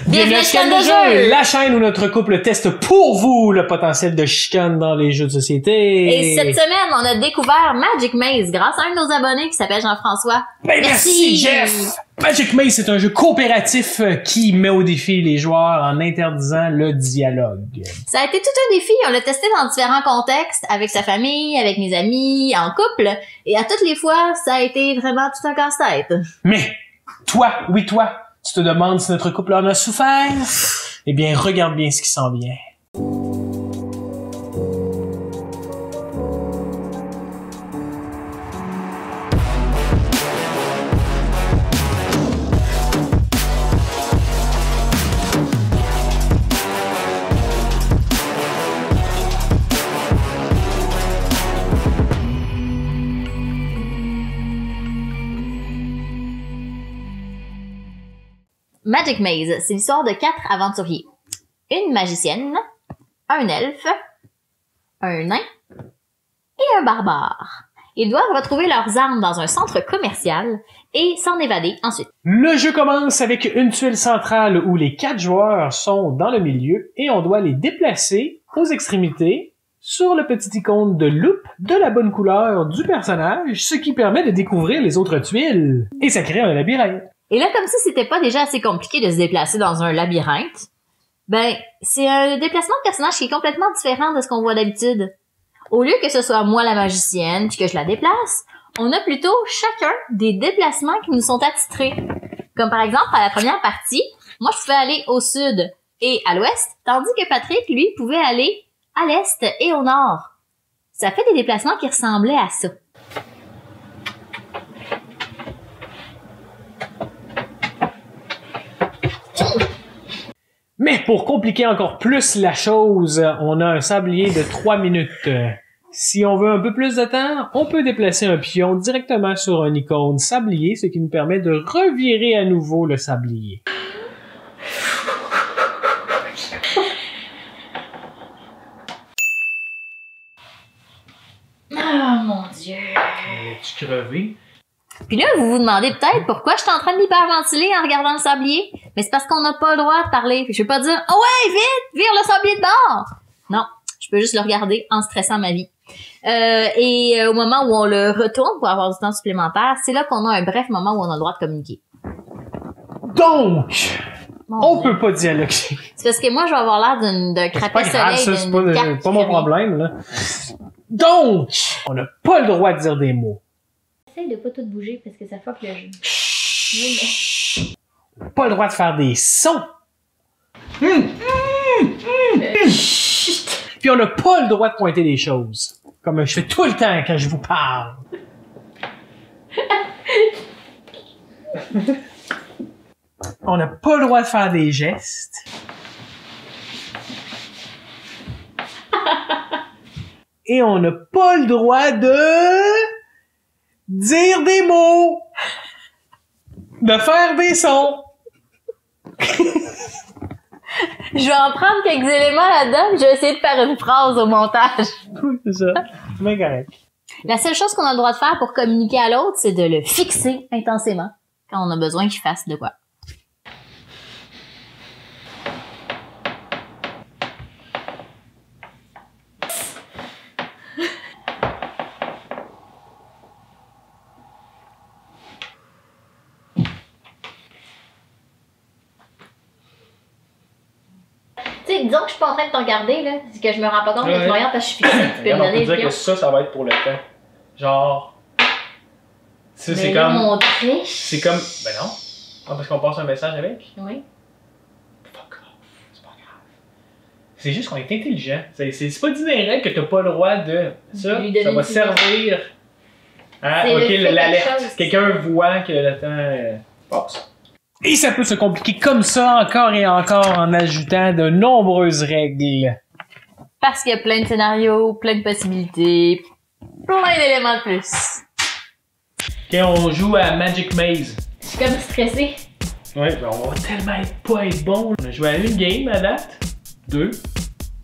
Bienvenue à Chicane de jeu, la chaîne où notre couple teste pour vous le potentiel de chicane dans les jeux de société. Et cette semaine, on a découvert Magic Maze grâce à un de nos abonnés qui s'appelle Jean-François. Ben merci Jeff! Magic Maze, c'est un jeu coopératif qui met au défi les joueurs en interdisant le dialogue. Ça a été tout un défi, on l'a testé dans différents contextes, avec sa famille, avec mes amis, en couple, et à toutes les fois, ça a été vraiment tout un casse-tête. Mais, toi, tu te demandes si notre couple en a souffert? Eh bien, regarde bien ce qui s'en vient. Magic Maze, c'est l'histoire de 4 aventuriers. Une magicienne, un elfe, un nain et un barbare. Ils doivent retrouver leurs armes dans un centre commercial et s'en évader ensuite. Le jeu commence avec une tuile centrale où les 4 joueurs sont dans le milieu et on doit les déplacer aux extrémités sur le petit icône de loupe de la bonne couleur du personnage, ce qui permet de découvrir les autres tuiles. Et ça crée un labyrinthe. Et là, comme si c'était pas déjà assez compliqué de se déplacer dans un labyrinthe, ben, c'est un déplacement de personnage qui est complètement différent de ce qu'on voit d'habitude. Au lieu que ce soit moi la magicienne, puis que je la déplace, on a plutôt chacun des déplacements qui nous sont attitrés. Comme par exemple, à la première partie, moi je pouvais aller au sud et à l'ouest, tandis que Patrick, lui, pouvait aller à l'est et au nord. Ça fait des déplacements qui ressemblaient à ça. Mais pour compliquer encore plus la chose, on a un sablier de 3 minutes. Si on veut un peu plus de temps, on peut déplacer un pion directement sur un icône sablier, ce qui nous permet de revirer à nouveau le sablier. Ah, mon Dieu! Es-tu crevé? Puis là, vous vous demandez peut-être pourquoi je suis en train d'hyperventiler en regardant le sablier. Mais c'est parce qu'on n'a pas le droit de parler. Je vais pas dire « Oh ouais, vite! Vire le sablier de bord! » Non, je peux juste le regarder en stressant ma vie. Au moment où on le retourne pour avoir du temps supplémentaire, c'est là qu'on a un bref moment où on a le droit de communiquer. Donc, on peut pas dialoguer. C'est parce que moi, je vais avoir l'air d'un crapet soleil. C'est pas mon problème, là. Donc, on n'a pas le droit de dire des mots. Essaye de pas tout bouger parce que ça fuck le jeu. Oui, mais... Pas le droit de faire des sons. Puis on n'a pas le droit de pointer des choses. Comme je fais tout le temps quand je vous parle. On n'a pas le droit de faire des gestes. Et on n'a pas le droit de... dire des mots, de faire des sons. Je vais en prendre quelques éléments là-dedans, je vais essayer de faire une phrase au montage. Oui, c'est ça. C'est bien correct. La seule chose qu'on a le droit de faire pour communiquer à l'autre, c'est de le fixer intensément quand on a besoin qu'il fasse de quoi. Tu sais, disons que je suis pas en train de te regarder, là. C'est que je me rends pas compte que tu me regardes parce que je suis fixée. Tu peux me donner le pion. Que ça va être pour le temps. Genre... Ça, c'est comme... on triche. C'est comme... Ben non. Ah, parce qu'on passe un message avec? Oui. Fuck off. C'est pas grave. C'est juste qu'on est intelligent. C'est pas dit dans les règles que t'as pas le droit de... Ça va servir à... Ok, l'alerte. Quelqu'un voit que le temps passe. Et ça peut se compliquer comme ça encore et encore en ajoutant de nombreuses règles. Parce qu'il y a plein de scénarios, plein de possibilités, plein d'éléments de plus. Ok, on joue à Magic Maze. Je suis comme stressée. Ouais, ben on va tellement pas être bon. On a joué à une game à date. 2.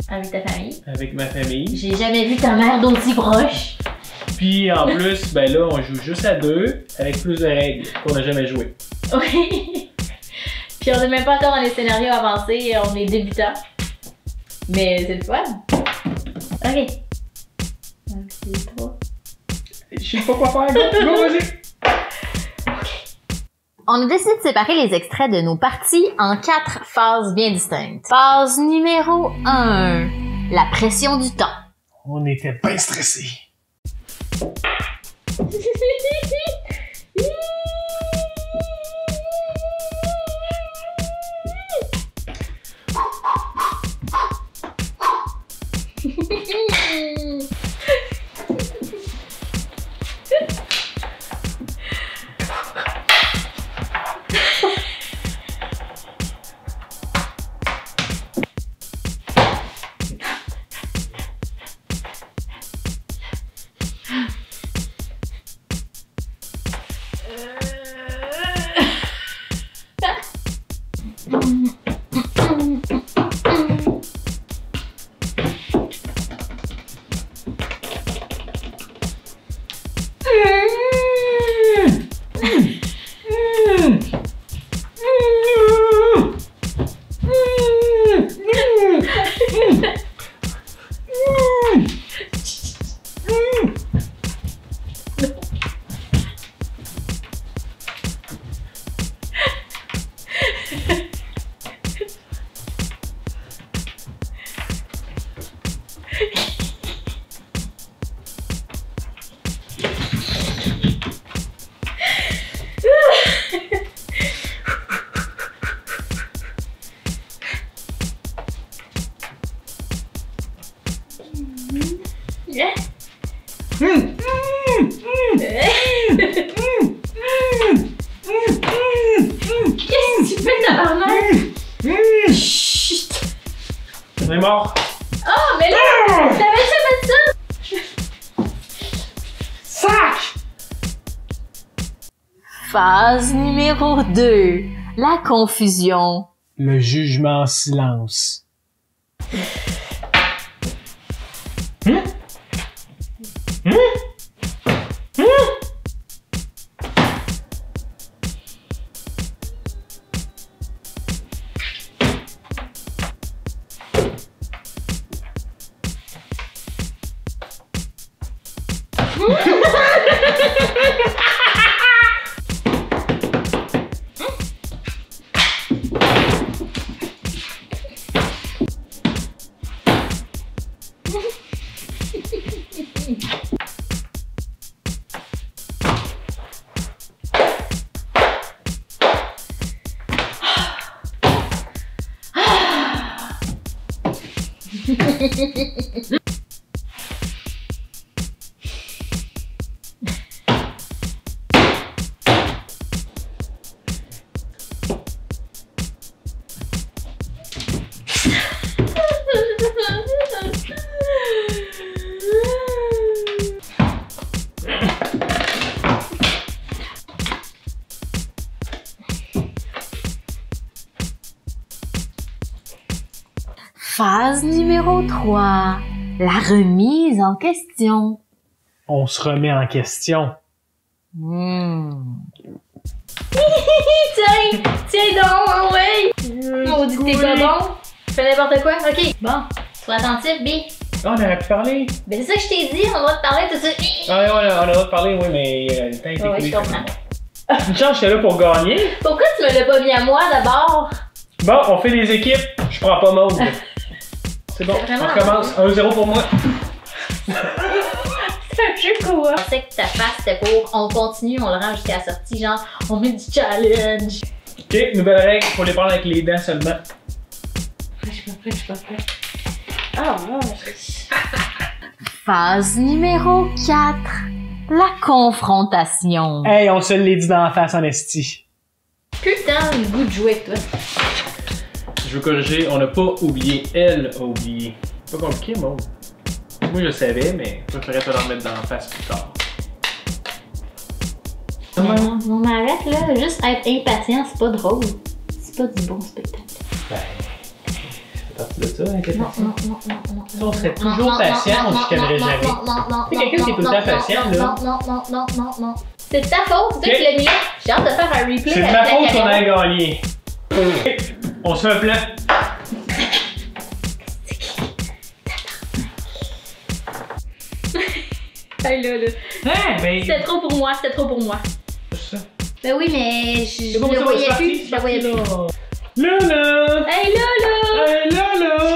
Avec ta famille. Avec ma famille. J'ai jamais vu ta mère d'aussi proche. Puis en plus, ben là, on joue juste à 2 avec plus de règles qu'on n'a jamais joué. Oui. Puis Puis on est même pas encore dans les scénarios avancés, on est débutants. Mais c'est le fun. Ok. 3. Je sais pas quoi faire, go, vas-y. On a décidé de séparer les extraits de nos parties en 4 phases bien distinctes. Phase numéro 1. La pression du temps. On était bien stressés. Qu'est-ce que tu fais, tabarnak? Chut! On est mort. Oh, mais là, t'avais jamais fait ça! Sac! Phase numéro 2. La confusion. Le jugement en silence. Phase numéro 3. La remise en question. On se remet en question. Tiens donc, ouais. On dit que t'es pas bon. Fais n'importe quoi. Ok, bon. Sois attentif, B. On aurait pu parler. Ben c'est ça que je t'ai dit, on a le droit de parler tout de suite. Ah ouais, on a le droit de parler, oui, mais le temps est Ouais, écoulé. je comprends. Une chance, j'étais là pour gagner. Pourquoi tu me l'as pas mis à moi d'abord? Bon, on fait des équipes. Je prends pas Maude. C'est bon, C'est on vraiment recommence. 1-0 pour moi. C'est un jeu quoi? Je pensais que ta face c'était pour on continue, on le rend jusqu'à la sortie, genre on met du challenge. Ok, nouvelle règle, faut les prendre avec les dents seulement. Je suis pas prête. Ah, non. Phase numéro 4. La confrontation. Hey, on se l'est dit dans la face en esti. Putain, le goût de jouer avec toi. Je veux corriger, on n'a pas oublié, elle a oublié. C'est pas compliqué, moi. Moi, je le savais, mais je préférais te le remettre dans la face plus tard. Non, mais arrête là, juste être impatient, c'est pas drôle. C'est pas du bon spectacle. Ben, c'est parti de ça, inquiète pas. Non. Si on serait toujours patient, on ne chicanerait jamais. C'est quelqu'un qui est tout le temps patient, là. Non. C'est de ta faute, c'est toi qui l'as mis là. J'ai hâte de faire un replay. C'est de ma faute qu'on a gagné. Pas On se fait un plan. Hey là. Hein, ben. C'était trop pour moi, c'était trop pour moi. C'est ça. Ben oui, mais je bon, le voyais plus, je la voyais plus. Là! Hey là! Hey là!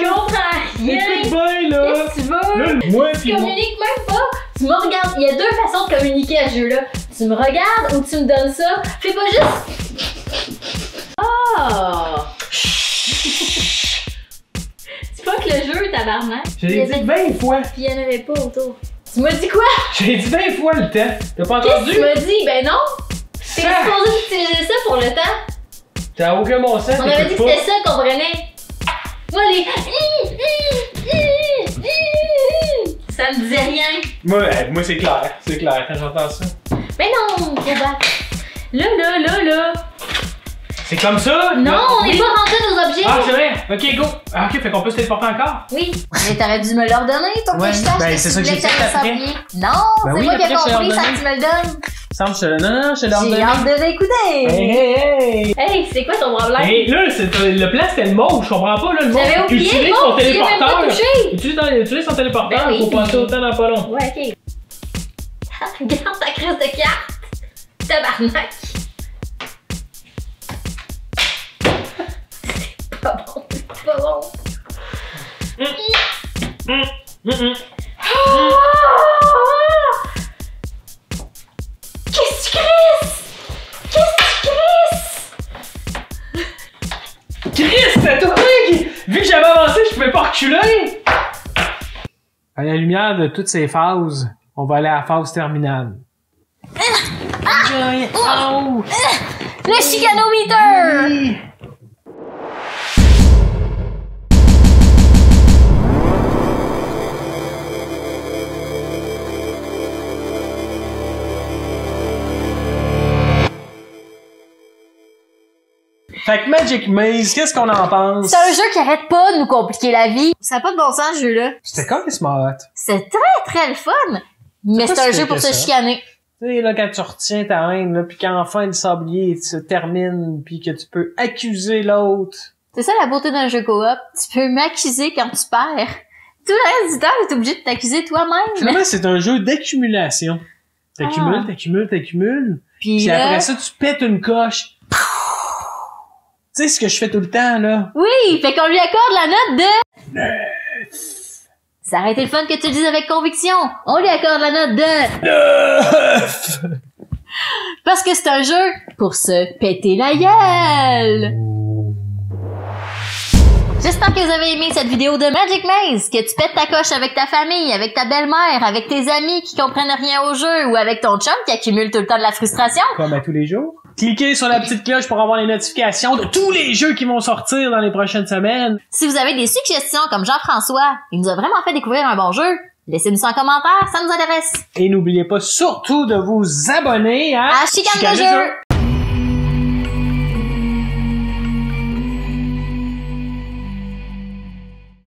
Je comprends rien! Écoute bien là! Qu'est-ce que tu veux? Là, moi Tu pis moi. communiques même pas! Tu me regardes, il y a deux façons de communiquer à ce jeu-là. Tu me regardes ou tu me donnes ça. Fais pas juste... Oh! C'est pas que le jeu, tabarnak. Je l'ai dit 20 fois. Puis il y en avait pas autour. Tu m'as dit quoi? J'ai dit 20 fois le temps. T'as pas Qu'est-ce entendu? que tu m'as dit? Ben non! T'es supposé utiliser ça pour le temps. T'as aucun bon sens. On avait dit que c'était ça qu'on prenait. Moi, les... Ça me disait rien. Moi c'est clair. C'est clair quand j'entends ça. Mais non, faut battre. Là. C'est comme ça? Non, là, on n'est pas rentré nos objets. Ah, c'est vrai? Ok, go. Ah, ok, fait qu'on peut se téléporter encore? Oui. Mais t'aurais dû me l'ordonner pour Ouais, que je sache ben, que c'est tu ça que voulais j'ai fait après. Non, Ben c'est oui, moi qui ai après, je t'ai compris sans ordonné. que tu me le donnes. Non, je te l'ordonne. J'ai hâte de l'écouter. Hey! Hey, c'est quoi ton problème? Hey, là, le plan c'était le mauve, je comprends pas, là, le mauve. J'avais oublié Utilise le son mauve, tu l'as même pas téléporteur. touché. Utilise son téléporteur, Ben oui. faut passer autant dans pas long. Ouais, ok. Regarde ta crise de carte. Tabarnak. C'est pas bon, c'est pas bon. Qu'est-ce que tu crisses? Chris, c'est toi qui... Vu que j'avais avancé, je pouvais pas reculer! À la lumière de toutes ces phases, on va aller à la phase terminale. Oh! Le chicanomètre! Fait que Magic Maze, qu'est-ce qu'on en pense? C'est un jeu qui arrête pas de nous compliquer la vie. Ça n'a pas de bon sens, ce jeu-là. C'était quand même smart. C'est très le fun. Mais C'est c'est pas un si jeu pire pour que se ça. chicaner. Tu sais, là, quand tu retiens ta haine, là, pis qu'enfin le sablier se termine, pis que tu peux accuser l'autre. C'est ça la beauté d'un jeu coop. Tu peux m'accuser quand tu perds. Tout le reste du temps, t'es obligé de t'accuser toi-même. Finalement, c'est un jeu d'accumulation. T'accumules. Puis Puis là... après ça, tu pètes une coche. Tu sais ce que je fais tout le temps, là? Oui, fait qu'on lui accorde la note de... 9. Ça aurait été le fun que tu le dises avec conviction. On lui accorde la note de... 9! Parce que c'est un jeu pour se péter la gueule. J'espère que vous avez aimé cette vidéo de Magic Maze, que tu pètes ta coche avec ta famille, avec ta belle-mère, avec tes amis qui comprennent rien au jeu ou avec ton chum qui accumule tout le temps de la frustration. Comme à tous les jours. Cliquez sur la petite cloche pour avoir les notifications de tous les jeux qui vont sortir dans les prochaines semaines. Si vous avez des suggestions comme Jean-François, il nous a vraiment fait découvrir un bon jeu, laissez-nous ça en commentaire, ça nous intéresse. Et n'oubliez pas surtout de vous abonner à À Chicane de jeu.